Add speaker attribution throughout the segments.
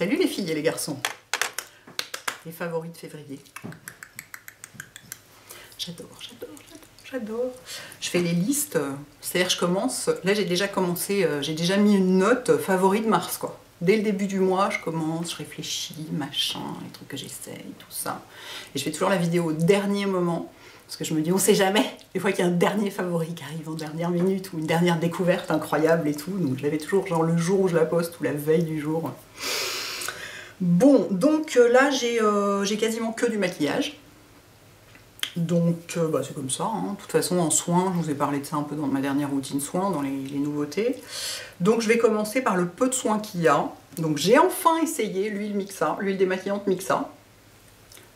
Speaker 1: Salut les filles et les garçons. Les favoris de février. J'adore. Je fais les listes, c'est-à-dire je commence, là j'ai déjà commencé, j'ai déjà mis une note favori de mars quoi. Dès le début du mois, je commence, je réfléchis, machin, les trucs que j'essaye, tout ça. Et je fais toujours la vidéo au dernier moment, parce que je me dis, on sait jamais, des fois qu'il y a un dernier favori qui arrive en dernière minute, ou une dernière découverte incroyable et tout, donc je l'avais toujours genre le jour où je la poste, ou la veille du jour. Bon, donc là j'ai quasiment que du maquillage. Donc bah, c'est comme ça, hein. De toute façon en soins, je vous ai parlé de ça un peu dans ma dernière routine soins, dans les nouveautés. Donc je vais commencer par le peu de soins qu'il y a. Donc j'ai enfin essayé l'huile Mixa, l'huile démaquillante Mixa.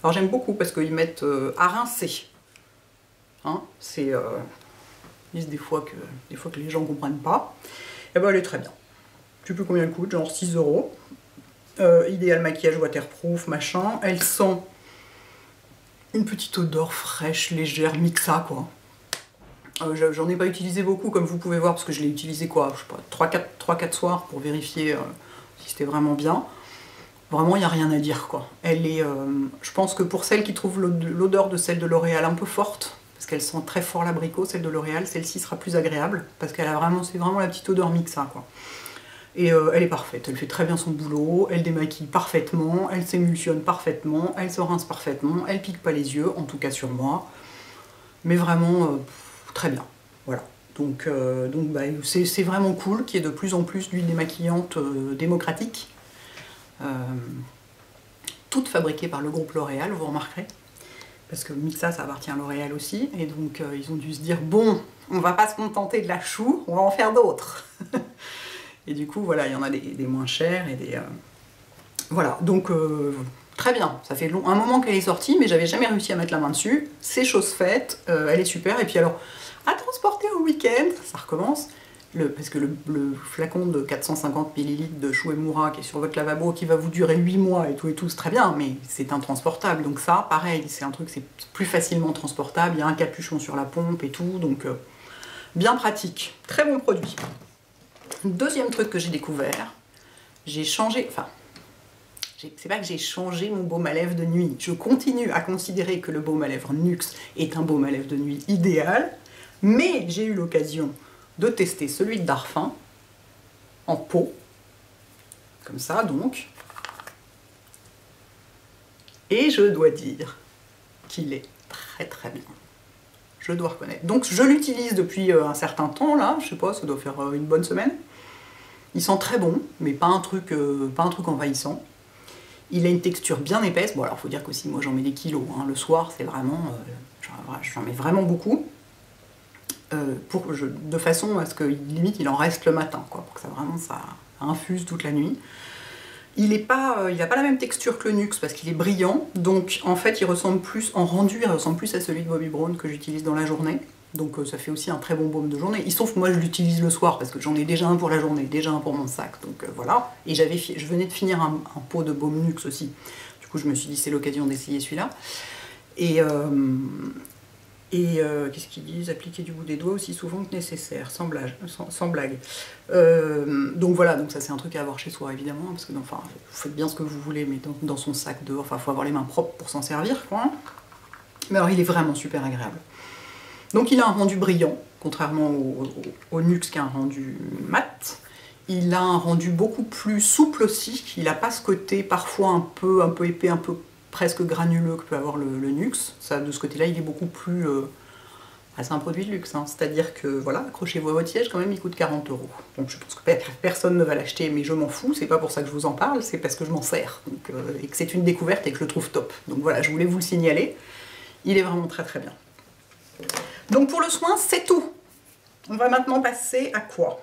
Speaker 1: Alors j'aime beaucoup parce qu'ils mettent à rincer. Hein, c'est ils disent des fois que les gens ne comprennent pas. Et ben elle est très bien. Je sais plus combien elle coûte, genre 6 €. Idéal maquillage waterproof, machin. Elle sent une petite odeur fraîche, légère, Mixa quoi. J'en ai pas utilisé beaucoup comme vous pouvez voir parce que je l'ai utilisé quoi, je sais pas, 3-4 soirs pour vérifier si c'était vraiment bien. Vraiment il n'y a rien à dire quoi. Elle est, je pense que pour celles qui trouvent l'odeur de celle de L'Oréal un peu forte, parce qu'elle sent très fort l'abricot, celle de L'Oréal, celle-ci sera plus agréable parce qu'elle a vraiment, c'est vraiment la petite odeur Mixa quoi. Et elle est parfaite, elle fait très bien son boulot, elle démaquille parfaitement, elle s'émulsionne parfaitement, elle se rince parfaitement, elle pique pas les yeux, en tout cas sur moi. Mais vraiment très bien, voilà. Donc bah, c'est vraiment cool qu'il y ait de plus en plus d'huiles démaquillantes démocratiques. Toutes fabriquées par le groupe L'Oréal, vous remarquerez. Parce que Mixa, ça appartient à L'Oréal aussi. Et donc ils ont dû se dire, bon, on va pas se contenter de la chou, on va en faire d'autres. Et du coup, voilà, il y en a des moins chers et des... Voilà, donc très bien. Ça fait un moment qu'elle est sortie, mais j'avais jamais réussi à mettre la main dessus. C'est chose faite, elle est super. Et puis alors, à transporter au week-end, ça recommence. Parce que le flacon de 450 ml de Shu Uemura qui est sur votre lavabo, qui va vous durer 8 mois et tout, c'est très bien, mais c'est intransportable. Donc ça, pareil, c'est un truc, c'est plus facilement transportable. Il y a un capuchon sur la pompe et tout, donc bien pratique. Très bon produit. Deuxième truc que j'ai découvert, j'ai changé, enfin, c'est pas que j'ai changé mon baume à lèvres de nuit, je continue à considérer que le baume à lèvres NYX est un baume à lèvres de nuit idéal, mais j'ai eu l'occasion de tester celui de Darphin en pot, comme ça donc, et je dois dire qu'il est très très bien. Je dois reconnaître. Donc je l'utilise depuis un certain temps là, je sais pas, ça doit faire une bonne semaine. Il sent très bon, mais pas un truc envahissant. Il a une texture bien épaisse. Bon alors faut dire qu'aussi moi j'en mets des kilos, hein. Le soir c'est vraiment, j'en mets vraiment beaucoup. De façon à ce que limite il en reste le matin, quoi, pour que ça vraiment ça infuse toute la nuit. Il n'a pas la même texture que le NYX parce qu'il est brillant, donc en fait il ressemble plus, en rendu, il ressemble plus à celui de Bobbi Brown que j'utilise dans la journée. Donc ça fait aussi un très bon baume de journée. Il sauf que moi je l'utilise le soir parce que j'en ai déjà un pour la journée, déjà un pour mon sac, donc voilà. Et je venais de finir un pot de baume NYX aussi. Du coup je me suis dit c'est l'occasion d'essayer celui-là. Et qu'est-ce qu'ils disent? Appliquer du bout des doigts aussi souvent que nécessaire, sans blague. Donc voilà, donc ça c'est un truc à avoir chez soi évidemment, parce que enfin, vous faites bien ce que vous voulez, mais dans son sac dehors, enfin faut avoir les mains propres pour s'en servir, quoi. Mais alors il est vraiment super agréable. Donc il a un rendu brillant, contrairement au NYX qui a un rendu mat. Il a un rendu beaucoup plus souple aussi, il n'a pas ce côté parfois un peu épais, un peu presque granuleux que peut avoir le NYX. Ça, de ce côté-là, il est beaucoup plus... c'est un produit de luxe, hein. C'est-à-dire que, voilà, accrochez-vous à votre siège, quand même, il coûte 40 €. Donc je pense que personne ne va l'acheter, mais je m'en fous, c'est pas pour ça que je vous en parle, c'est parce que je m'en sers. Donc, et que c'est une découverte et que je le trouve top. Donc voilà, je voulais vous le signaler. Il est vraiment très très bien. Donc pour le soin, c'est tout. On va maintenant passer à quoi?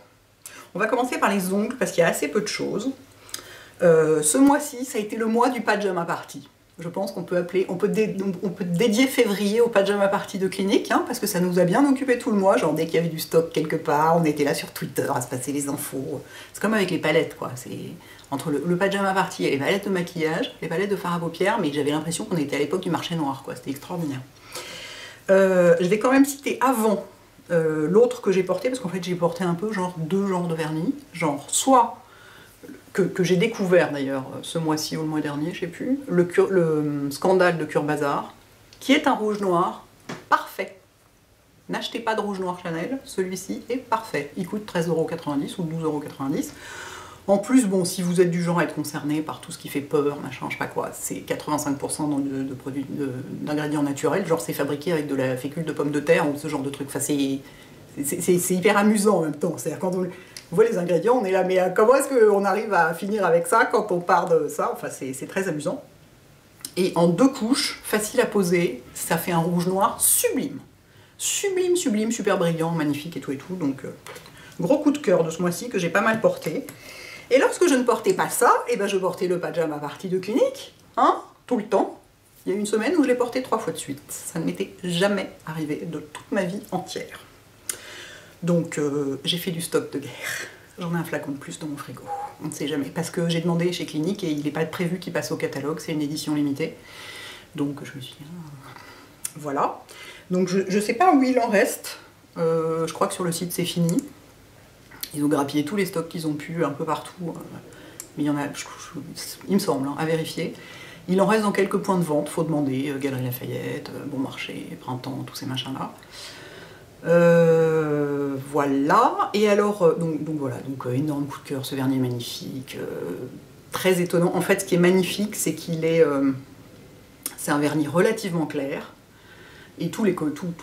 Speaker 1: On va commencer par les ongles, parce qu'il y a assez peu de choses. Ce mois-ci, ça a été le mois du Pajama Party. Je pense qu'on peut dédier février au Pajama Party de Clinique, hein, parce que ça nous a bien occupé tout le mois. Genre dès qu'il y avait du stock quelque part, on était là sur Twitter à se passer les infos. C'est comme avec les palettes, quoi. C'est entre le Pajama Party et les palettes de maquillage, les palettes de fard à paupières, mais j'avais l'impression qu'on était à l'époque du marché noir, quoi. C'était extraordinaire. Je vais quand même citer avant l'autre que j'ai porté, parce qu'en fait j'ai porté un peu genre deux genres de vernis. Genre soit que j'ai découvert d'ailleurs ce mois-ci ou le mois dernier, je sais plus, le scandale de Cure Bazar, qui est un rouge noir parfait. N'achetez pas de rouge noir Chanel, celui-ci est parfait. Il coûte 13,90 € ou 12,90 €. En plus, bon, si vous êtes du genre à être concerné par tout ce qui fait peur, machin, je sais pas quoi, c'est 85% de produits d'ingrédients naturels, genre c'est fabriqué avec de la fécule de pommes de terre ou ce genre de truc. Enfin, c'est hyper amusant en même temps. C'est-à-dire quand on voit les ingrédients, on est là, mais comment est-ce qu'on arrive à finir avec ça quand on part de ça? Enfin, c'est très amusant. Et en 2 couches, facile à poser, ça fait un rouge noir sublime. Sublime, sublime, super brillant, magnifique et tout. Donc, gros coup de cœur de ce mois-ci que j'ai pas mal porté. Et lorsque je ne portais pas ça, eh ben je portais le Pajama Party de Clinique, hein, tout le temps. Il y a une semaine où je l'ai porté 3 fois de suite. Ça ne m'était jamais arrivé de toute ma vie entière. Donc j'ai fait du stock de guerre. J'en ai un flacon de plus dans mon frigo. On ne sait jamais. Parce que j'ai demandé chez Clinique et il n'est pas prévu qu'il passe au catalogue. C'est une édition limitée. Donc je me suis dit, voilà. Donc je ne sais pas où il en reste. Je crois que sur le site c'est fini. Ils ont grappillé tous les stocks qu'ils ont pu un peu partout. Mais il y en a, il me semble, hein, à vérifier. Il en reste dans quelques points de vente, faut demander, Galerie Lafayette, Bon Marché, Printemps, tous ces machins-là. Voilà, et alors, donc voilà, énorme coup de cœur, ce vernis est magnifique, très étonnant. En fait, ce qui est magnifique, c'est qu'il est, c'est un vernis relativement clair, et tous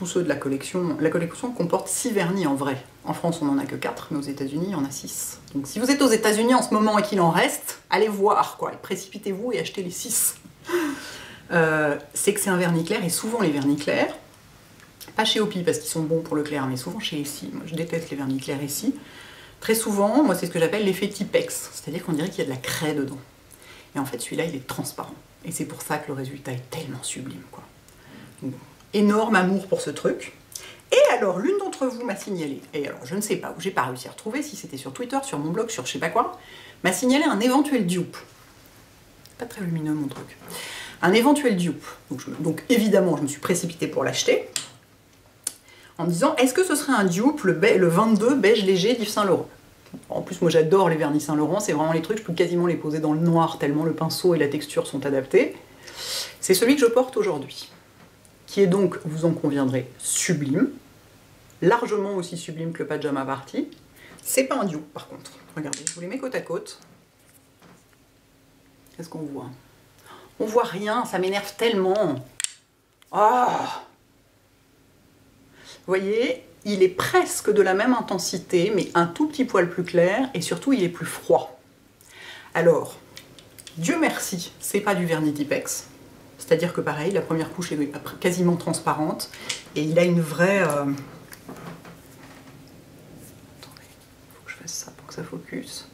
Speaker 1: ceux de la collection comporte 6 vernis en vrai. En France, on n'en a que 4, mais aux États-Unis, il y en a 6. Donc si vous êtes aux États-Unis en ce moment et qu'il en reste, allez voir, quoi, précipitez-vous et achetez les 6. C'est que c'est un vernis clair, et souvent les vernis clairs, pas chez Opi parce qu'ils sont bons pour le clair, mais souvent chez Essie. Moi je déteste les vernis clairs Essie. Très souvent, moi c'est ce que j'appelle l'effet Tipex, c'est-à-dire qu'on dirait qu'il y a de la craie dedans. Et en fait celui-là il est transparent. Et c'est pour ça que le résultat est tellement sublime, quoi. Donc, énorme amour pour ce truc. Et alors l'une d'entre vous m'a signalé, et alors je ne sais pas où, j'ai pas réussi à retrouver, si c'était sur Twitter, sur mon blog, sur je sais pas quoi, m'a signalé un éventuel dupe. Pas très lumineux mon truc. Un éventuel dupe. Donc évidemment je me suis précipitée pour l'acheter. En me disant, est-ce que ce serait un dupe, le 22 beige léger d'Yves Saint Laurent? En plus, moi j'adore les vernis Saint Laurent, c'est vraiment les trucs, je peux quasiment les poser dans le noir tellement le pinceau et la texture sont adaptés. C'est celui que je porte aujourd'hui, qui est donc, vous en conviendrez, sublime, largement aussi sublime que le Pajama Party. C'est pas un dupe par contre. Regardez, je vous les mets côte à côte. Qu'est-ce qu'on voit? On voit rien, ça m'énerve tellement. Ah! Vous voyez, il est presque de la même intensité, mais un tout petit poil plus clair, et surtout il est plus froid. Alors, Dieu merci, c'est pas du vernis Tipex, c'est-à-dire que pareil, la première couche est quasiment transparente, et il a une vraie... Attendez, il faut que je fasse ça pour que ça focus.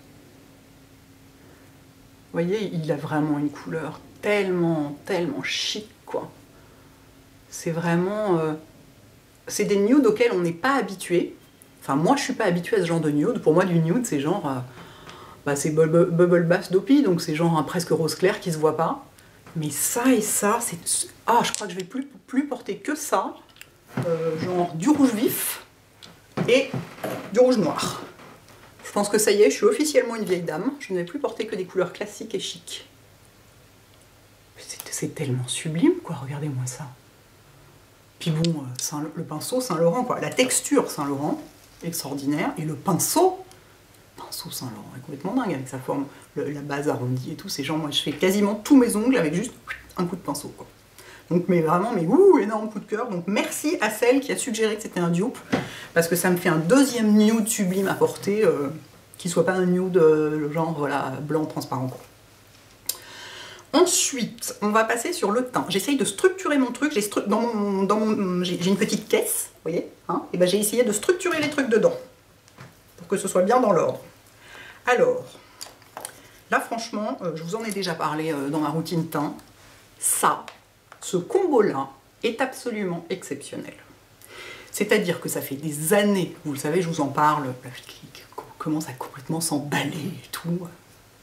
Speaker 1: Vous voyez, il a vraiment une couleur tellement, tellement chic, quoi. C'est vraiment... c'est des nudes auxquels on n'est pas habitué. Enfin, moi, je suis pas habituée à ce genre de nude. Pour moi, du nude, c'est genre... c'est Bubble Bath d'Opi, donc c'est genre un presque rose clair qui se voit pas. Mais ça et ça, c'est... Ah, je crois que je vais plus porter que ça. Genre du rouge vif et du rouge noir. Je pense que ça y est, je suis officiellement une vieille dame. Je ne vais plus porter que des couleurs classiques et chic. C'est tellement sublime, quoi. Regardez-moi ça. Puis bon, le pinceau Saint-Laurent, quoi. La texture Saint-Laurent, extraordinaire. Et le pinceau Saint-Laurent est complètement dingue avec sa forme, la base arrondie et tout. C'est genre, moi je fais quasiment tous mes ongles avec juste un coup de pinceau, quoi. Donc, mais vraiment, énorme coup de cœur. Donc merci à celle qui a suggéré que c'était un dupe, parce que ça me fait un deuxième nude sublime à porter, qui soit pas un nude genre, voilà, blanc transparent, quoi. Ensuite, on va passer sur le teint. J'essaye de structurer mon truc. J'ai une petite caisse, vous voyez, hein, et ben j'ai essayé de structurer les trucs dedans pour que ce soit bien dans l'ordre. Alors, là franchement, je vous en ai déjà parlé dans ma routine teint. Ce combo-là est absolument exceptionnel. C'est-à-dire que ça fait des années, vous le savez, je vous en parle, qui commence à complètement s'emballer et tout.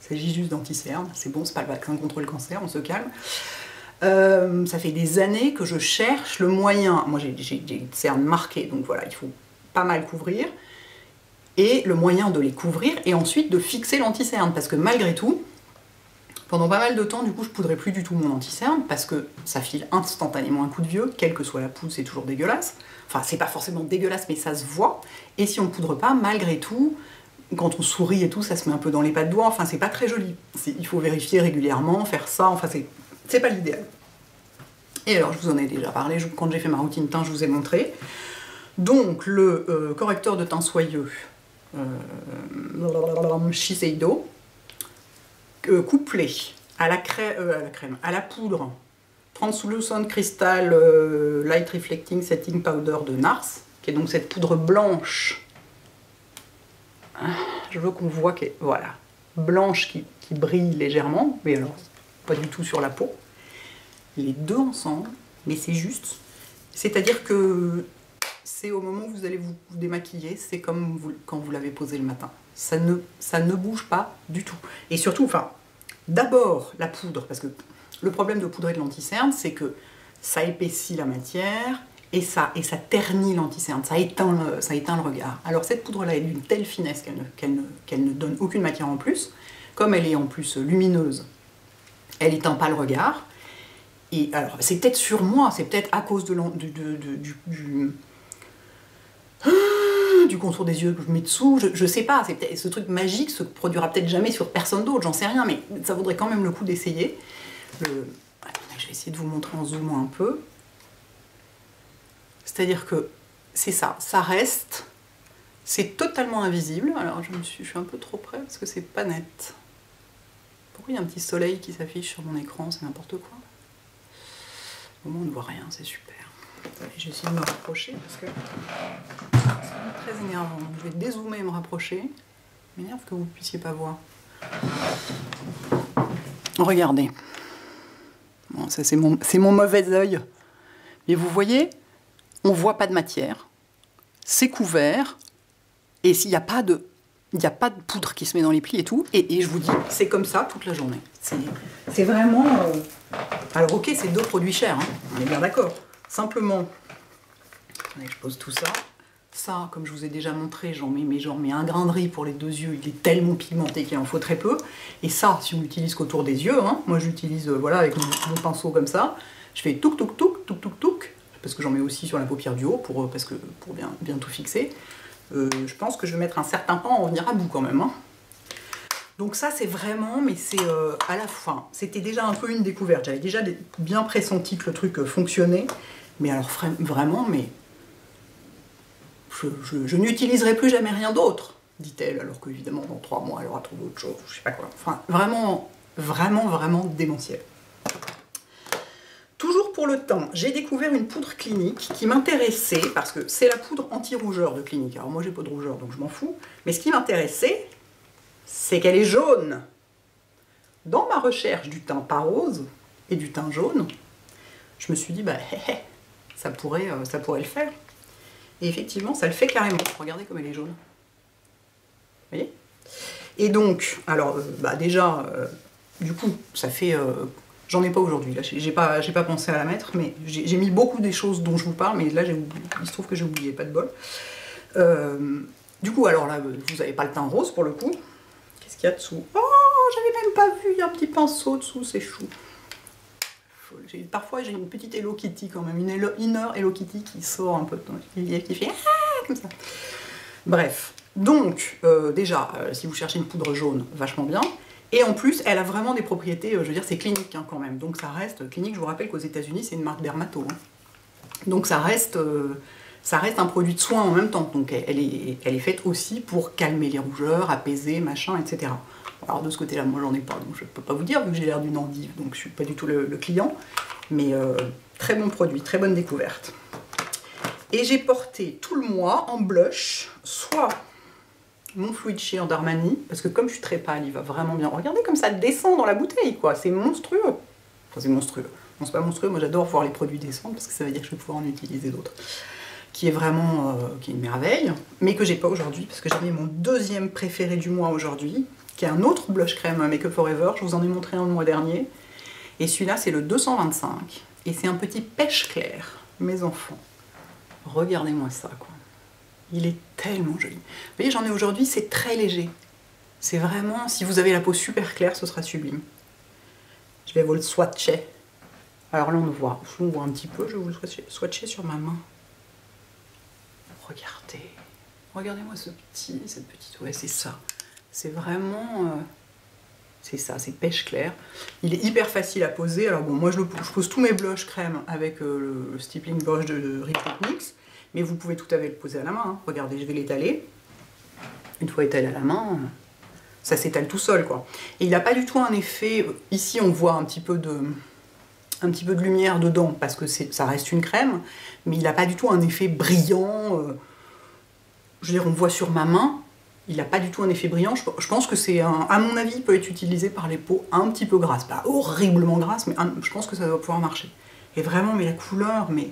Speaker 1: Il s'agit juste d'anti-cerne, c'est bon, c'est pas le vaccin contre le cancer, on se calme. Ça fait des années que je cherche le moyen. Moi j'ai une cerne marquée, donc voilà, il faut pas mal couvrir. et le moyen de les couvrir, et ensuite de fixer l'anti-cerne, parce que malgré tout, pendant pas mal de temps, du coup, je poudrais plus du tout mon anti-cerne, parce que ça file instantanément un coup de vieux, quelle que soit la poudre, c'est toujours dégueulasse. Enfin, c'est pas forcément dégueulasse, mais ça se voit, et si on poudre pas, malgré tout, quand on sourit et tout, ça se met un peu dans les pas de doigts, enfin, c'est pas très joli. Il faut vérifier régulièrement, faire ça, enfin, c'est pas l'idéal. Et alors, je vous en ai déjà parlé, quand j'ai fait ma routine teint, je vous ai montré. Donc, le correcteur de teint soyeux, Shiseido, couplé à la crème, à la poudre Translucent Crystal Light Reflecting Setting Powder de NARS, qui est donc cette poudre blanche. Je veux qu'on voit qu'elle, voilà, blanche qui brille légèrement, mais alors pas du tout sur la peau. Les deux ensemble, mais c'est juste. C'est-à-dire que c'est au moment où vous allez vous démaquiller, c'est comme quand vous l'avez posé le matin. Ça ne bouge pas du tout. Et surtout, enfin, d'abord la poudre, parce que le problème de poudrer de l'anti-cerne, c'est que ça épaissit la matière et ça ternit l'anti-cerne, ça éteint le regard. Alors cette poudre-là est d'une telle finesse qu'elle ne donne aucune matière en plus. Comme elle est en plus lumineuse, elle n'éteint pas le regard. Et alors, c'est peut-être sur moi, c'est peut-être à cause du contour des yeux que je mets dessous, je sais pas, ce truc magique se produira peut-être jamais sur personne d'autre, j'en sais rien, mais ça vaudrait quand même le coup d'essayer. Attendez, je vais essayer de vous montrer en zoomant un peu. C'est-à-dire que c'est ça reste, c'est totalement invisible. Alors je suis un peu trop près parce que c'est pas net. Pourquoi il y a un petit soleil qui s'affiche sur mon écran, c'est n'importe quoi. Au moins on ne voit rien, c'est super. J'ai essayé de me rapprocher parce que c'est très énervant. Donc, je vais dézoomer et me rapprocher. Il m'énerve que vous ne puissiez pas voir. Regardez. Bon, ça c'est mon mauvais œil. Mais vous voyez, on ne voit pas de matière. C'est couvert. Et s'il n'y a pas de... Il n'y a pas de poudre qui se met dans les plis et tout. Et je vous dis, c'est comme ça toute la journée. C'est vraiment... Alors ok, c'est deux produits chers, hein, on est bien d'accord. Simplement, allez, je pose tout ça. Ça, comme je vous ai déjà montré, j'en mets un grain de riz pour les deux yeux. Il est tellement pigmenté qu'il en faut très peu. Et ça, si on l'utilise qu'autour des yeux, hein, moi j'utilise voilà, avec mon pinceau comme ça. Je fais touk touk touk touk touk touk. Parce que j'en mets aussi sur la paupière du haut pour bien tout fixer. Je pense que je vais mettre un certain temps à en venir à bout quand même. Hein. Donc ça c'est vraiment, mais c'est à la fin, c'était déjà un peu une découverte. J'avais déjà bien pressenti que le truc fonctionnait. Mais alors vraiment, mais je n'utiliserai plus jamais rien d'autre, dit-elle. Alors qu'évidemment dans 3 mois elle aura trouvé autre chose, je sais pas quoi. Enfin vraiment, vraiment, vraiment démentiel. Toujours pour le teint, j'ai découvert une poudre Clinique qui m'intéressait, parce que c'est la poudre anti-rougeur de Clinique. Alors moi j'ai pas de rougeur donc je m'en fous, mais ce qui m'intéressait, c'est qu'elle est jaune. Dans ma recherche du teint pas rose et du teint jaune, je me suis dit, bah ça pourrait le faire. Et effectivement, ça le fait carrément. Regardez comme elle est jaune. Vous voyez? Et donc, alors, déjà, du coup, ça fait... J'en ai pas aujourd'hui, là, j'ai pas pensé à la mettre, mais j'ai mis beaucoup des choses dont je vous parle, mais là, il se trouve que j'ai oublié, pas de bol. Du coup, alors là, vous n'avez pas le teint rose pour le coup. Qu'est-ce qu'il y a dessous? Oh, j'avais même pas vu, il y a un petit pinceau dessous, c'est chou. Parfois, j'ai une petite Hello Kitty quand même, une inner Hello Kitty qui sort un peu de temps, qui fait ah, comme ça. Bref, donc, déjà, si vous cherchez une poudre jaune, vachement bien. Et en plus, elle a vraiment des propriétés, je veux dire, c'est Clinique hein, quand même. Donc ça reste, Clinique, je vous rappelle qu'aux États-Unis c'est une marque dermato. Hein. Donc ça reste un produit de soin en même temps. Donc elle est faite aussi pour calmer les rougeurs, apaiser, machin, etc. Alors de ce côté-là, moi j'en ai pas, donc je peux pas vous dire, vu que j'ai l'air d'une endive, donc je suis pas du tout le client. Mais très bon produit, très bonne découverte. Et j'ai porté tout le mois en blush, soit mon Fluid Sheer d'Armani, parce que comme je suis très pâle, il va vraiment bien. Regardez comme ça descend dans la bouteille, quoi. C'est monstrueux. Enfin, c'est monstrueux. Non, c'est pas monstrueux. Moi, j'adore voir les produits descendre, parce que ça veut dire que je vais pouvoir en utiliser d'autres. Qui est vraiment qui est une merveille, mais que j'ai pas aujourd'hui, parce que j'ai mis mon deuxième préféré du mois aujourd'hui, qui est un autre blush crème Make Up For Ever. Je vous en ai montré un le mois dernier. Et celui-là, c'est le 225. Et c'est un petit pêche clair, mes enfants. Regardez-moi ça, quoi. Il est tellement joli. Vous voyez, j'en ai aujourd'hui, c'est très léger. C'est vraiment, si vous avez la peau super claire, ce sera sublime. Je vais vous le swatcher. Alors là, on voit un petit peu, je vais vous le swatcher sur ma main. Regardez. Regardez-moi cette petite... Ouais, c'est ça. C'est vraiment... c'est ça, c'est pêche claire. Il est hyper facile à poser. Alors bon, moi je pose tous mes blushs crème avec le stippling brush de Real Techniques. Mais vous pouvez tout à fait le poser à la main. Hein. Regardez, je vais l'étaler. Une fois étalé à la main, ça s'étale tout seul, quoi. Et il n'a pas du tout un effet... Ici, on voit un petit peu de lumière dedans, parce que ça reste une crème. Mais il n'a pas du tout un effet brillant. Je veux dire, on voit sur ma main, il n'a pas du tout un effet brillant. Je pense que c'est, à mon avis, il peut être utilisé par les peaux un petit peu grasses. Pas horriblement grasses, mais je pense que ça doit pouvoir marcher. Et vraiment, mais la couleur, mais...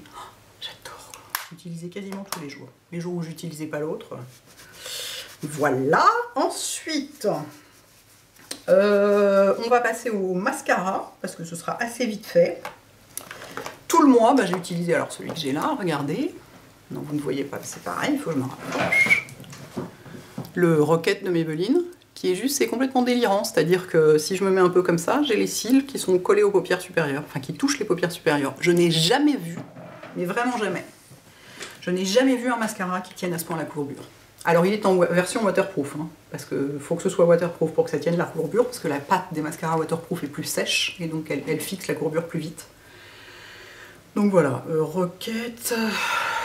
Speaker 1: j'adore. J'utilisais quasiment tous les jours. Les jours où j'utilisais pas l'autre. Voilà. Ensuite, on va passer au mascara, parce que ce sera assez vite fait. Tout le mois, j'ai utilisé alors celui que j'ai là, regardez. Non, vous ne voyez pas, c'est pareil, il faut que je me rapproche. Le Rocket de Maybelline, qui est juste, c'est complètement délirant. C'est-à-dire que si je me mets un peu comme ça, j'ai les cils qui sont collés aux paupières supérieures, enfin qui touchent les paupières supérieures. Je n'ai jamais vu, mais vraiment jamais, je n'ai jamais vu un mascara qui tienne à ce point la courbure. Alors il est en version waterproof, hein, parce qu'il faut que ce soit waterproof pour que ça tienne la courbure, parce que la pâte des mascaras waterproof est plus sèche, et donc elle fixe la courbure plus vite. Donc voilà, Rocket,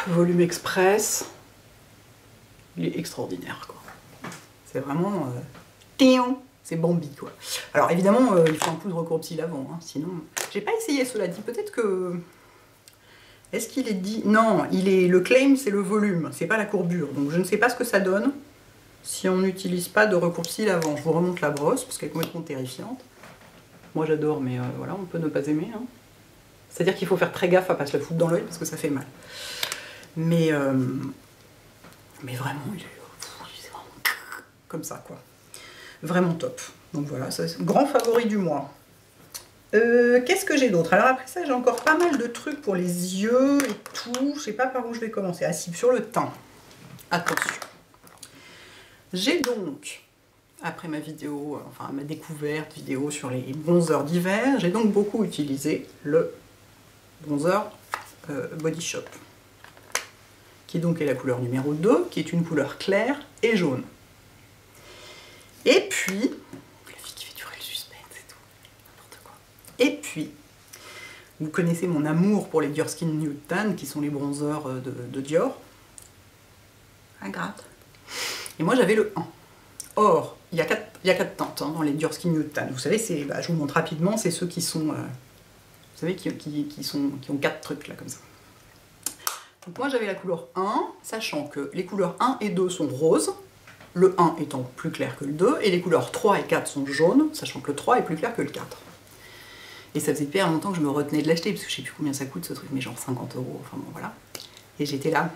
Speaker 1: volume express, il est extraordinaire, quoi. C'est vraiment... c'est Bambi, quoi. Alors évidemment, il faut un coup de recourbe-cils avant, hein, sinon... J'ai pas essayé, cela dit, peut-être que... Est-ce qu'il est dit... Non, le claim, c'est le volume, c'est pas la courbure. Donc je ne sais pas ce que ça donne si on n'utilise pas de recourbe-cils avant. Je vous remonte la brosse, parce qu'elle est complètement terrifiante. Moi j'adore, mais voilà, on peut ne pas aimer, hein. C'est-à-dire qu'il faut faire très gaffe à pas se la foutre dans l'œil parce que ça fait mal. Mais vraiment, c'est vraiment comme ça, quoi. Vraiment top. Donc voilà, c'est grand favori du mois. Qu'est-ce que j'ai d'autre? Alors après ça, j'ai encore pas mal de trucs pour les yeux et tout. Je sais pas par où je vais commencer. Ah si, sur le teint. Attention. J'ai donc, après ma vidéo, enfin ma découverte vidéo sur les bronzers d'hiver, j'ai donc beaucoup utilisé le bronzer Body Shop, qui donc est la couleur numéro 2, qui est une couleur claire et jaune. Et puis, la fille qui fait durer le suspense et tout, n'importe quoi. Et puis, vous connaissez mon amour pour les Dior Skin Nude Tan, qui sont les bronzers de Dior. Un gratte. Et moi j'avais le 1. Or, il y a 4 teintes hein, dans les Dior Skin Nude Tan. Vous savez, je vous montre rapidement, c'est ceux qui sont... vous savez, qui ont 4 trucs là, comme ça. Donc moi j'avais la couleur 1, sachant que les couleurs 1 et 2 sont roses, le 1 étant plus clair que le 2, et les couleurs 3 et 4 sont jaunes, sachant que le 3 est plus clair que le 4. Et ça faisait hyper longtemps que je me retenais de l'acheter, parce que je sais plus combien ça coûte ce truc, mais genre 50 €, enfin bon voilà. Et j'étais là,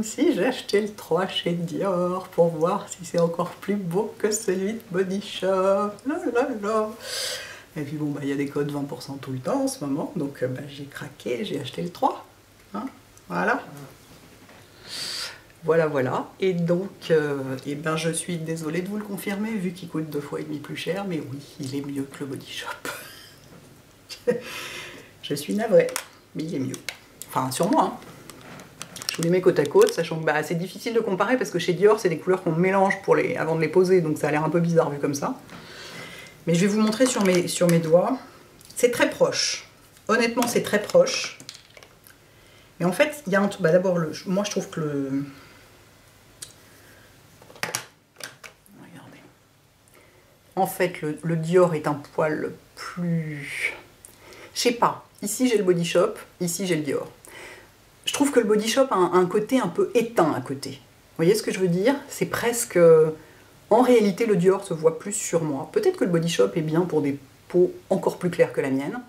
Speaker 1: si j'achetais le 3 chez Dior, pour voir si c'est encore plus beau que celui de Body Shop, là là là. Et puis bon, il y a des codes 20% tout le temps en ce moment, donc j'ai craqué, j'ai acheté le 3. Hein, voilà. Voilà, voilà. Et donc, je suis désolée de vous le confirmer, vu qu'il coûte 2,5 fois plus cher, mais oui, il est mieux que le Body Shop. Je suis navrée, mais il est mieux. Enfin, sur moi, hein. Je vous les mets côte à côte, sachant que c'est difficile de comparer, parce que chez Dior, c'est des couleurs qu'on mélange avant de les poser, donc ça a l'air un peu bizarre vu comme ça. Mais je vais vous montrer sur mes doigts. C'est très proche. Honnêtement, c'est très proche. Mais en fait, il y a un truc... d'abord, moi, je trouve que regardez. En fait, le Dior est un poil plus... Je sais pas. Ici, j'ai le Body Shop. Ici, j'ai le Dior. Je trouve que le Body Shop a un côté un peu éteint à côté. Vous voyez ce que je veux dire? C'est presque... En réalité, le Dior se voit plus sur moi. Peut-être que le Body Shop est bien pour des peaux encore plus claires que la mienne.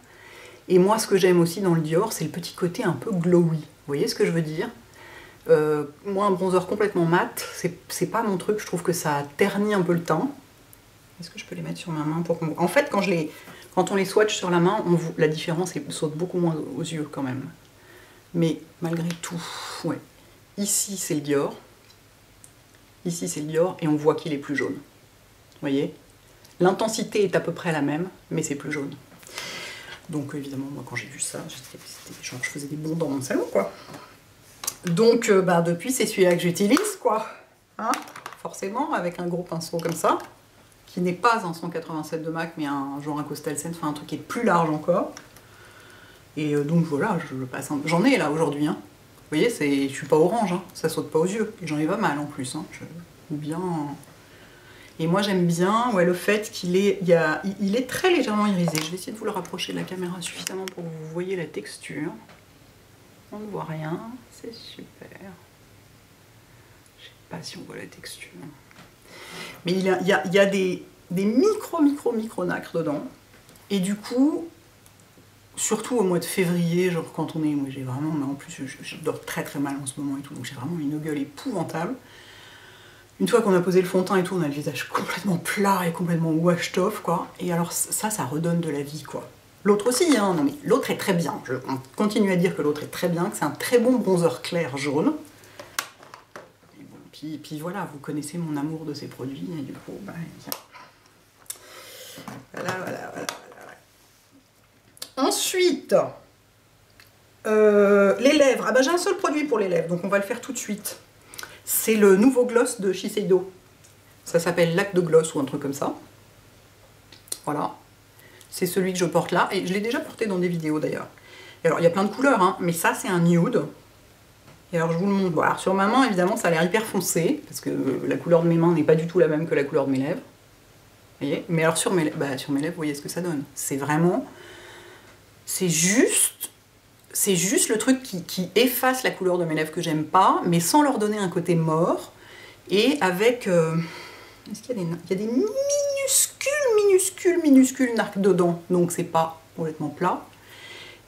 Speaker 1: Et moi, ce que j'aime aussi dans le Dior, c'est le petit côté un peu glowy. Vous voyez ce que je veux dire? Moi, un bronzer complètement mat, c'est pas mon truc. Je trouve que ça ternit un peu le teint. Est-ce que je peux les mettre sur ma main pour qu'on... En fait, quand on les swatch sur la main, la différence saute beaucoup moins aux yeux quand même. Mais malgré tout, ouais. Ici, c'est le Dior. Ici, c'est le Dior, et on voit qu'il est plus jaune. Vous voyez? L'intensité est à peu près la même, mais c'est plus jaune. Donc évidemment, moi quand j'ai vu ça, genre je faisais des bonds dans mon salon, quoi. Donc bah, depuis, c'est celui-là que j'utilise, quoi. Hein, forcément, avec un gros pinceau comme ça, qui n'est pas un 187 de MAC, mais un genre un Costelsen, enfin un truc qui est plus large encore. Et donc voilà, je passe un... J'en ai là aujourd'hui, hein. Vous voyez, je suis pas orange, hein. Ça saute pas aux yeux. Et j'en ai pas mal en plus, hein. Bien... Et moi j'aime bien ouais, le fait qu'il est, il est très légèrement irisé. Je vais essayer de vous le rapprocher de la caméra suffisamment pour que vous voyez la texture. On ne voit rien, c'est super. Je sais pas si on voit la texture. Mais il y a des micro nacres dedans. Et du coup, surtout au mois de février, genre quand on est... Moi j'ai vraiment... Mais en plus je dors très très mal en ce moment et tout, donc j'ai vraiment une gueule épouvantable. Une fois qu'on a posé le fond de teint et tout, on a le visage complètement plat et complètement washed off, quoi. Et alors ça redonne de la vie, quoi. L'autre aussi, hein, non mais l'autre est très bien. On continue à dire que l'autre est très bien, que c'est un très bon bronzer clair jaune. Et bon, puis voilà, vous connaissez mon amour de ces produits, et du coup, bah, voilà. Ensuite, les lèvres. Ah bah j'ai un seul produit pour les lèvres, donc on va le faire tout de suite. C'est le nouveau gloss de Shiseido. Ça s'appelle Lac de Gloss ou un truc comme ça. Voilà. C'est celui que je porte là. Et je l'ai déjà porté dans des vidéos d'ailleurs. Et alors il y a plein de couleurs, hein, mais ça c'est un nude. Et alors je vous le montre. Voilà. Sur ma main évidemment ça a l'air hyper foncé. Parce que la couleur de mes mains n'est pas du tout la même que la couleur de mes lèvres. Vous voyez? Mais alors sur mes lèvres, vous voyez ce que ça donne. C'est vraiment... C'est juste le truc qui efface la couleur de mes lèvres que j'aime pas, mais sans leur donner un côté mort. Et avec... Est-ce qu'il y a des minuscules narques dedans, donc c'est pas complètement plat.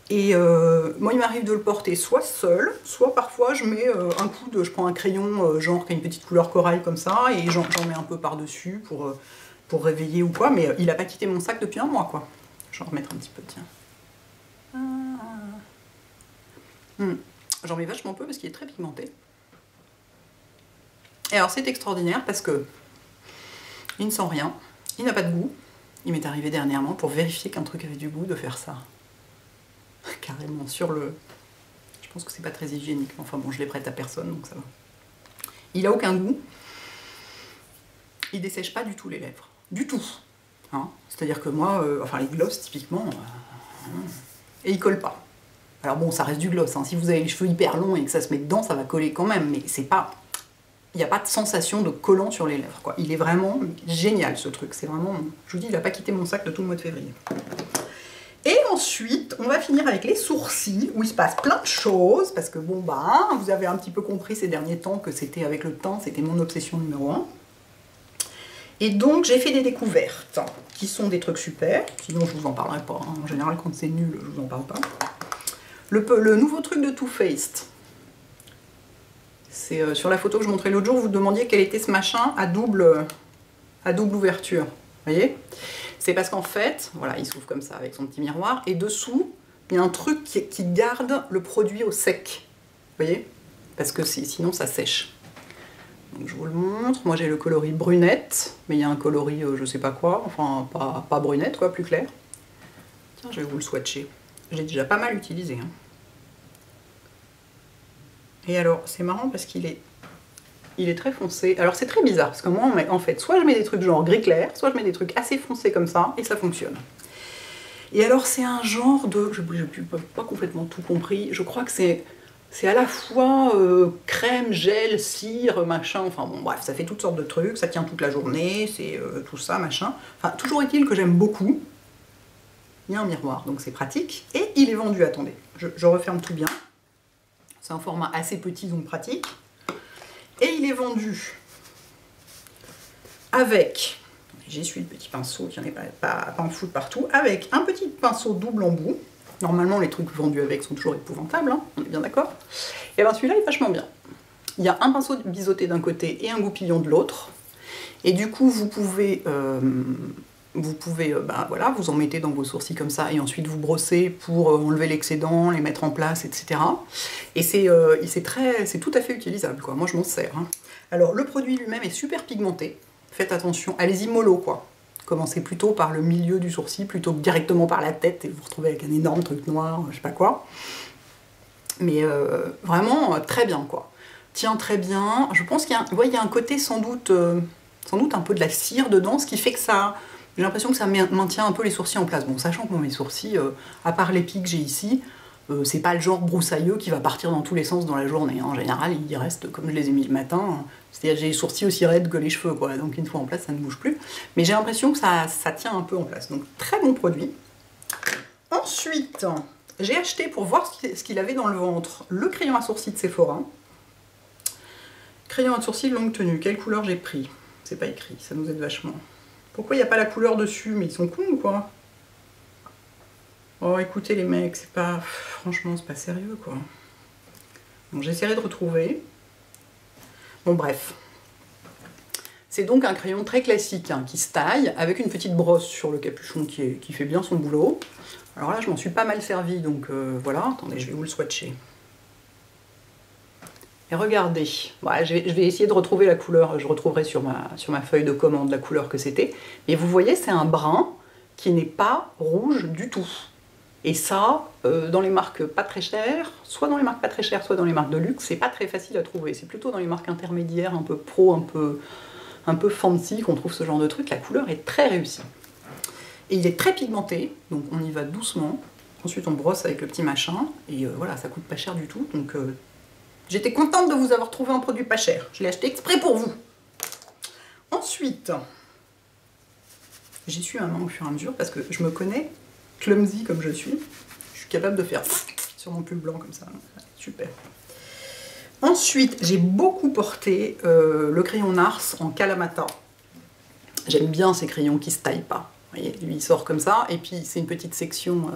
Speaker 1: Et moi il m'arrive de le porter soit seul, soit parfois je mets je prends un crayon genre qui a une petite couleur corail comme ça, et j'en mets un peu par-dessus pour réveiller ou quoi, mais il a pas quitté mon sac depuis un mois, quoi. Je vais en remettre un petit peu, tiens. J'en mets vachement peu parce qu'il est très pigmenté. Et alors c'est extraordinaire parce que il ne sent rien, il n'a pas de goût. Il m'est arrivé dernièrement pour vérifier qu'un truc avait du goût de faire ça. Carrément sur le... Je pense que c'est pas très hygiénique, enfin bon je l'ai prête à personne donc ça va. Il a aucun goût. Il dessèche pas du tout les lèvres. Du tout. Hein, c'est-à-dire que moi, enfin les gloss typiquement, et il colle pas. Alors bon, ça reste du gloss, hein. Si vous avez les cheveux hyper longs et que ça se met dedans, ça va coller quand même, mais c'est pas... Il n'y a pas de sensation de collant sur les lèvres, quoi. Il est vraiment génial, ce truc. C'est vraiment... Je vous dis, il n'a pas quitté mon sac de tout le mois de février. Et ensuite, on va finir avec les sourcils, où il se passe plein de choses, parce que bon, bah, vous avez un petit peu compris ces derniers temps que c'était avec le teint, c'était mon obsession numéro 1. Et donc, j'ai fait des découvertes, qui sont des trucs super, sinon je vous en parlerai pas, hein. En général, quand c'est nul, je vous en parle pas. Le nouveau truc de Too Faced. C'est sur la photo que je montrais l'autre jour, vous demandiez quel était ce machin à double ouverture. Vous voyez? C'est parce qu'en fait, voilà, il s'ouvre comme ça avec son petit miroir, et dessous, il y a un truc qui garde le produit au sec. Vous voyez? Parce que sinon ça sèche. Donc je vous le montre. Moi j'ai le coloris brunette, mais il y a un coloris je sais pas quoi, enfin pas brunette quoi, plus clair. Tiens, je vais vous le swatcher. J'ai déjà pas mal utilisé. Hein. Et alors, c'est marrant parce qu'il est très foncé. Alors c'est très bizarre, parce que moi, en fait, soit je mets des trucs genre gris clair, soit je mets des trucs assez foncés comme ça, et ça fonctionne. Et alors c'est un genre de... Je n'ai pas complètement tout compris. Je crois que c'est à la fois crème, gel, cire, machin, enfin bon bref, ça fait toutes sortes de trucs, ça tient toute la journée, c'est tout ça, machin. Enfin, toujours est-il que j'aime beaucoup. Il y a un miroir, donc c'est pratique. Et il est vendu, attendez, je referme tout bien. C'est un format assez petit, donc pratique. Et il est vendu avec, j'essuie le petit pinceau, qu'il n'y en ait pas en foutre partout, avec un petit pinceau double embout. Normalement, les trucs vendus avec sont toujours épouvantables, hein, on est bien d'accord. Et bien celui-là est vachement bien. Il y a un pinceau biseauté d'un côté et un goupillon de l'autre. Et du coup, vous pouvez Vous pouvez, voilà, vous en mettez dans vos sourcils comme ça, et ensuite vous brossez pour enlever l'excédent, les mettre en place, etc. Et c'est tout à fait utilisable, quoi. Moi, je m'en sers. Hein. Alors, le produit lui-même est super pigmenté. Faites attention, allez-y mollo, quoi. Commencez plutôt par le milieu du sourcil, plutôt que directement par la tête, et vous vous retrouvez avec un énorme truc noir, je sais pas quoi. Mais vraiment, très bien, quoi. Tient très bien. Je pense qu'il y a un côté sans doute un peu de la cire dedans, ce qui fait que ça... J'ai l'impression que ça maintient un peu les sourcils en place. Bon, sachant que mes sourcils, à part les pics que j'ai ici, c'est pas le genre broussailleux qui va partir dans tous les sens dans la journée. En général, ils restent comme je les ai mis le matin. C'est-à-dire j'ai les sourcils aussi raides que les cheveux, quoi. Donc une fois en place, ça ne bouge plus. Mais j'ai l'impression que ça tient un peu en place. Donc très bon produit. Ensuite, j'ai acheté, pour voir ce qu'il avait dans le ventre, le crayon à sourcils de Sephora. Crayon à sourcils longue tenue. Quelle couleur j'ai pris? C'est pas écrit, ça nous aide vachement. Pourquoi il n'y a pas la couleur dessus? Mais ils sont cons ou quoi? Oh, écoutez les mecs, c'est pas... Franchement, c'est pas sérieux, quoi. Bon, j'essaierai de retrouver. Bon, bref. C'est donc un crayon très classique, hein, qui se taille, avec une petite brosse sur le capuchon qui fait bien son boulot. Alors là, je m'en suis pas mal servi, donc voilà. Attendez, je vais vous le swatcher. Et regardez, ouais, je vais essayer de retrouver la couleur, je retrouverai sur ma feuille de commande la couleur que c'était. Mais vous voyez, c'est un brun qui n'est pas rouge du tout. Et ça, dans les marques pas très chères, soit dans les marques pas très chères, soit dans les marques de luxe, c'est pas très facile à trouver. C'est plutôt dans les marques intermédiaires, un peu pro, un peu fancy qu'on trouve ce genre de truc. La couleur est très réussie. Et il est très pigmenté, donc on y va doucement. Ensuite, on brosse avec le petit machin, et voilà, ça coûte pas cher du tout. Donc j'étais contente de vous avoir trouvé un produit pas cher. Je l'ai acheté exprès pour vous. Ensuite, j'essuie ma main au fur et à mesure parce que je me connais, clumsy comme je suis capable de faire sur mon pull blanc comme ça. Super. Ensuite, j'ai beaucoup porté le crayon Nars en Kalamata. J'aime bien ces crayons qui se taillent pas. Vous voyez, lui il sort comme ça, et puis c'est une petite section...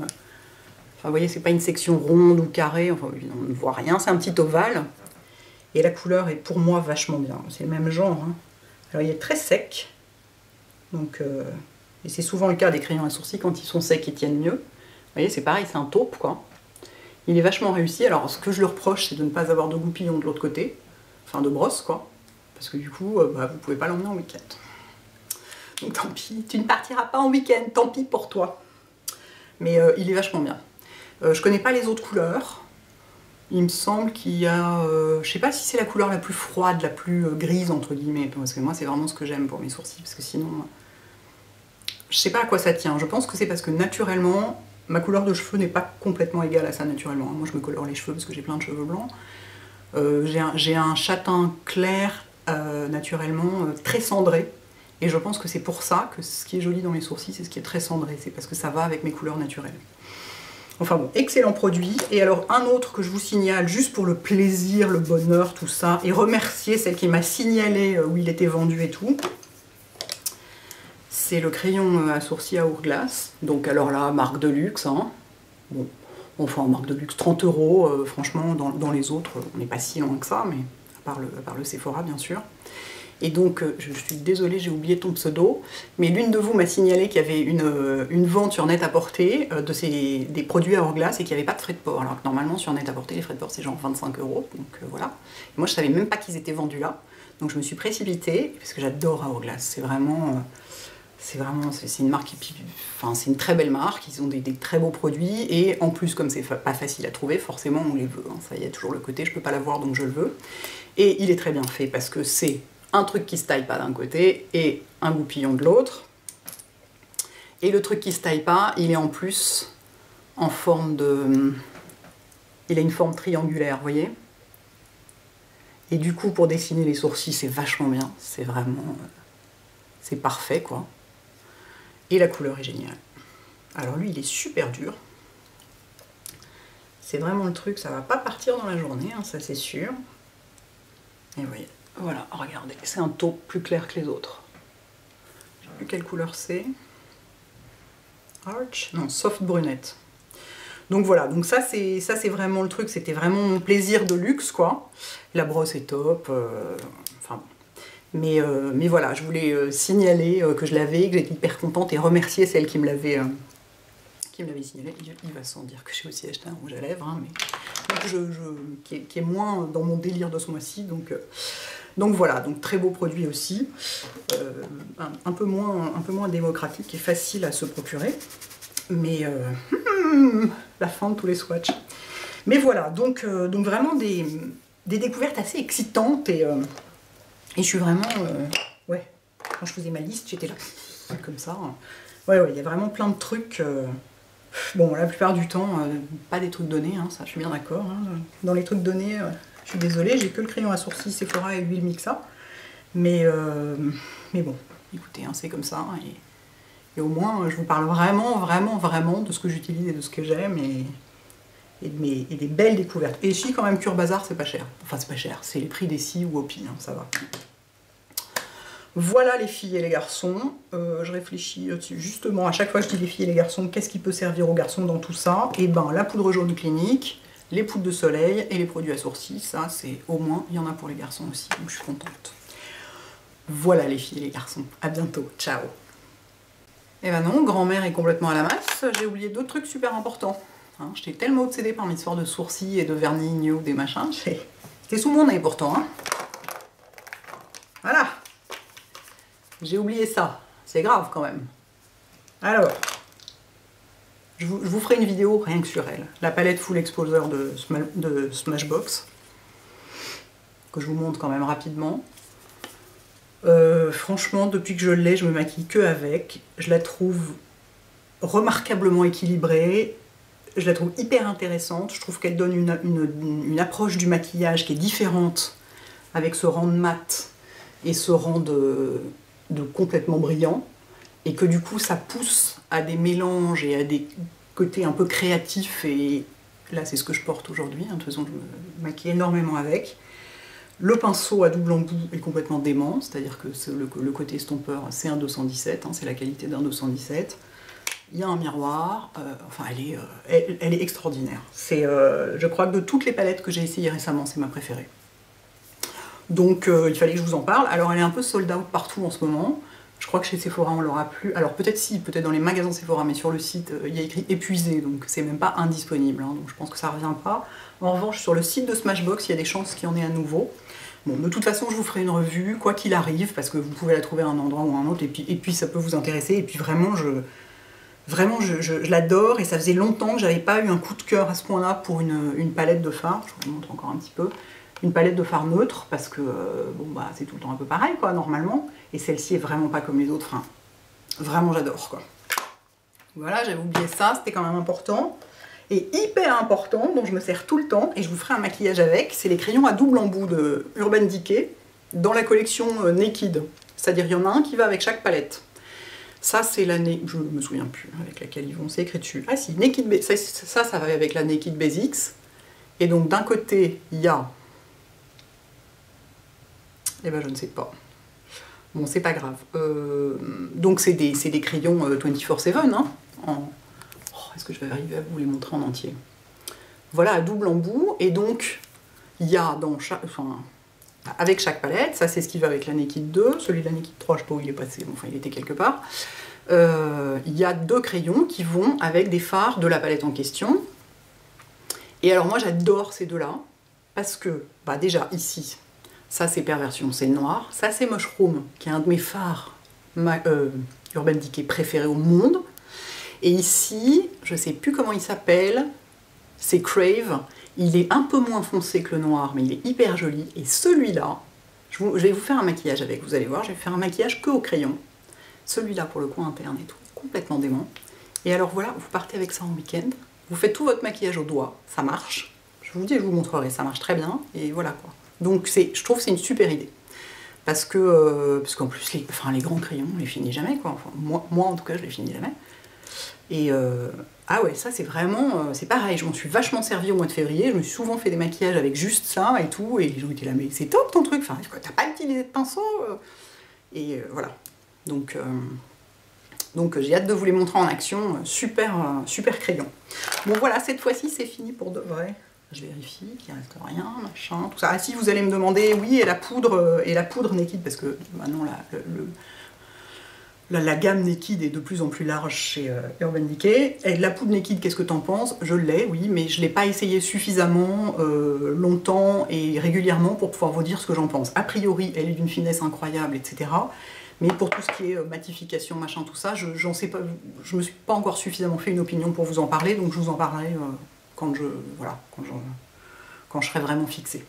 Speaker 1: Enfin, vous voyez, c'est pas une section ronde ou carrée, enfin, on ne voit rien, c'est un petit ovale. Et la couleur est pour moi vachement bien. C'est le même genre. Hein. Alors il est très sec. Donc, et c'est souvent le cas des crayons à sourcils, quand ils sont secs, ils tiennent mieux. Vous voyez, c'est pareil, c'est un taupe, quoi. Il est vachement réussi. Alors ce que je lui reproche, c'est de ne pas avoir de goupillons de l'autre côté. Enfin, de brosse, quoi. Parce que du coup, vous pouvez pas l'emmener en week-end. Donc tant pis, tu ne partiras pas en week-end, tant pis pour toi. Mais il est vachement bien. Je connais pas les autres couleurs. Il me semble qu'il y a... je sais pas si c'est la couleur la plus froide, la plus grise, entre guillemets. Parce que moi, c'est vraiment ce que j'aime pour mes sourcils. Parce que sinon... je sais pas à quoi ça tient. Je pense que c'est parce que naturellement, ma couleur de cheveux n'est pas complètement égale à ça naturellement. Moi, je me colore les cheveux parce que j'ai plein de cheveux blancs. J'ai un châtain clair, naturellement, très cendré. Et je pense que c'est pour ça que ce qui est joli dans mes sourcils, c'est ce qui est très cendré. C'est parce que ça va avec mes couleurs naturelles. Enfin bon, excellent produit. Et alors un autre que je vous signale, juste pour le plaisir, le bonheur, tout ça, et remercier celle qui m'a signalé où il était vendu et tout. C'est le crayon à sourcils à Hourglass. Donc alors là, marque de luxe. Hein. Bon, enfin marque de luxe, 30 €. Franchement, dans les autres, on n'est pas si loin que ça, mais à part le Sephora, bien sûr. Et donc, je suis désolée, j'ai oublié ton pseudo, mais l'une de vous m'a signalé qu'il y avait une vente sur Net-à-Porter des produits à Hourglass et qu'il n'y avait pas de frais de port. Alors que normalement, sur Net-à-Porter, les frais de port, c'est genre 25 €. Donc voilà. Et moi, je savais même pas qu'ils étaient vendus là. Donc je me suis précipitée, parce que j'adore Hourglass. C'est une marque, enfin, c'est une très belle marque. Ils ont des très beaux produits. Et en plus, comme c'est pas facile à trouver, forcément, on les veut. Hein. Ça, il y a toujours le côté, je peux pas l'avoir, donc je le veux. Et il est très bien fait parce que c'est un truc qui se taille pas d'un côté et un goupillon de l'autre. Et le truc qui se taille pas, il est en plus en forme de... Il a une forme triangulaire, vous voyez? Et du coup, pour dessiner les sourcils, c'est vachement bien. C'est vraiment... c'est parfait, quoi. Et la couleur est géniale. Alors lui, il est super dur. C'est vraiment le truc, ça va pas partir dans la journée, hein, ça c'est sûr. Et vous voyez. Voilà, regardez, c'est un taupe plus clair que les autres. Je sais plus quelle couleur c'est. Arch? Non, soft brunette. Donc voilà, donc ça c'est vraiment le truc, c'était vraiment mon plaisir de luxe, quoi. La brosse est top, enfin bon. Mais voilà, je voulais signaler que je l'avais, que j'étais hyper contente et remercier celle qui me l'avait signalé. Il va sans dire que j'ai aussi acheté un rouge à lèvres, hein, mais qui est moins dans mon délire de ce mois-ci. Donc voilà, donc très beau produit aussi, un peu moins démocratique et facile à se procurer. Mais la fin de tous les swatchs. Mais voilà, donc vraiment des découvertes assez excitantes et je suis vraiment... ouais, quand je faisais ma liste, j'étais là, comme ça. Ouais, il y a vraiment plein de trucs. Bon, la plupart du temps, pas des trucs donnés, hein, ça je suis bien d'accord. Hein. Dans les trucs donnés, je suis désolée, j'ai que le crayon à sourcils Sephora et l'huile Mixa. Mais bon, écoutez, hein, c'est comme ça. Et au moins, je vous parle vraiment de ce que j'utilise et de ce que j'aime et des belles découvertes. Et ici, quand même, Cure Bazar, c'est pas cher. Enfin, c'est pas cher, c'est les prix d'Essie ou Opi, hein, ça va. Voilà les filles et les garçons. Je réfléchis justement, à chaque fois que je dis les filles et les garçons, qu'est-ce qui peut servir aux garçons dans tout ça? Et ben, la poudre jaune clinique, les poudres de soleil et les produits à sourcils, ça, c'est au moins, il y en a pour les garçons aussi, donc je suis contente. Voilà les filles et les garçons. À bientôt. Ciao. Eh ben non, grand-mère est complètement à la masse. J'ai oublié d'autres trucs super importants. Hein, j'étais tellement obsédée par mes histoires de sourcils et de vernis igno, des machins. C'était sous mon nez pourtant. Hein. Voilà. J'ai oublié ça. C'est grave quand même. Alors, je vous ferai une vidéo rien que sur elle. La palette Full Exposure de Smashbox. Que je vous montre quand même rapidement. Franchement, depuis que je l'ai, je me maquille que avec. Je la trouve remarquablement équilibrée. Je la trouve hyper intéressante. Je trouve qu'elle donne une approche du maquillage qui est différente avec ce rang de mat et ce rang de complètement brillant. Et que du coup, ça pousse à des mélanges et à des côtés un peu créatifs. Et là, c'est ce que je porte aujourd'hui. Hein. De toute façon, je me maquille énormément avec. Le pinceau à double embout est complètement dément, c'est-à-dire que le côté estompeur, c'est un 217, hein, c'est la qualité d'un 217. Il y a un miroir, enfin elle est extraordinaire. Je crois que de toutes les palettes que j'ai essayées récemment, c'est ma préférée. Donc il fallait que je vous en parle. Alors elle est un peu sold out partout en ce moment. Je crois que chez Sephora on l'aura plus. Alors peut-être si, peut-être dans les magasins Sephora, mais sur le site il y a écrit épuisé, donc c'est même pas indisponible. Hein, donc je pense que ça revient pas. En revanche, sur le site de Smashbox, il y a des chances qu'il y en ait à nouveau. Bon, de toute façon, je vous ferai une revue, quoi qu'il arrive, parce que vous pouvez la trouver à un endroit ou à un autre, et puis ça peut vous intéresser. Et puis vraiment, je l'adore, et ça faisait longtemps que j'avais pas eu un coup de cœur à ce point-là pour une palette de fard. Je vous montre encore un petit peu. Une palette de fard neutre, parce que bon, bah, c'est tout le temps un peu pareil, quoi, normalement. Et celle-ci est vraiment pas comme les autres. Enfin, vraiment, j'adore, quoi. Voilà, j'avais oublié ça, c'était quand même important. Et hyper important, dont je me sers tout le temps, et je vous ferai un maquillage avec, c'est les crayons à double embout de Urban Decay dans la collection Naked. C'est-à-dire, il y en a un qui va avec chaque palette. Ça, c'est la... Je me souviens plus avec laquelle ils vont, c'est écrit dessus. Ah si, Naked... ça va avec la Naked Basics. Et donc, d'un côté, il y a... Eh ben, je ne sais pas. Bon, c'est pas grave. Donc, c'est des crayons 24/7, hein, est-ce que je vais arriver à vous les montrer en entier? Voilà, à double embout, et donc il y a dans chaque, avec chaque palette, ça c'est ce qui va avec la Naked 2, celui de la Naked 3, je sais pas où il est passé, enfin il était quelque part. Il y a deux crayons qui vont avec des fards de la palette en question. Et alors moi j'adore ces deux-là, parce que, bah déjà ici, ça c'est Perversion, c'est le noir, ça c'est Mushroom, qui est un de mes fards Urban Decay préférés au monde. Et ici, je ne sais plus comment il s'appelle, c'est Crave. Il est un peu moins foncé que le noir, mais il est hyper joli. Et celui-là, je vais vous faire un maquillage avec, vous allez voir, je vais faire un maquillage que au crayon. Celui-là, pour le coin interne et tout, complètement dément. Et alors voilà, vous partez avec ça en week-end, vous faites tout votre maquillage au doigt, ça marche. Je vous dis, je vous montrerai, ça marche très bien, et voilà quoi. Donc je trouve que c'est une super idée. Parce qu'en plus, les grands crayons, on les finit jamais, quoi. Enfin, moi en tout cas, je les finis jamais. Et ah ouais, ça c'est vraiment, c'est pareil, je m'en suis vachement servie au mois de février, je me suis souvent fait des maquillages avec juste ça et tout, et les gens étaient là, mais c'est top ton truc, enfin, t'as pas utilisé de pinceau Et voilà, donc j'ai hâte de vous les montrer en action, super crayon. Bon voilà, cette fois-ci c'est fini pour de vrai. Je vérifie qu'il ne reste rien, machin, tout ça. Ah si, vous allez me demander, oui, et la poudre Naked, parce que maintenant la gamme Naked est de plus en plus large chez Urban Decay. Et la poudre Naked, qu'est-ce que t'en penses? Je l'ai, oui, mais je ne l'ai pas essayé suffisamment longtemps et régulièrement pour pouvoir vous dire ce que j'en pense. A priori, elle est d'une finesse incroyable, etc. Mais pour tout ce qui est matification, machin, tout ça, je me suis pas encore suffisamment fait une opinion pour vous en parler, donc je vous en parlerai quand je serai vraiment fixée.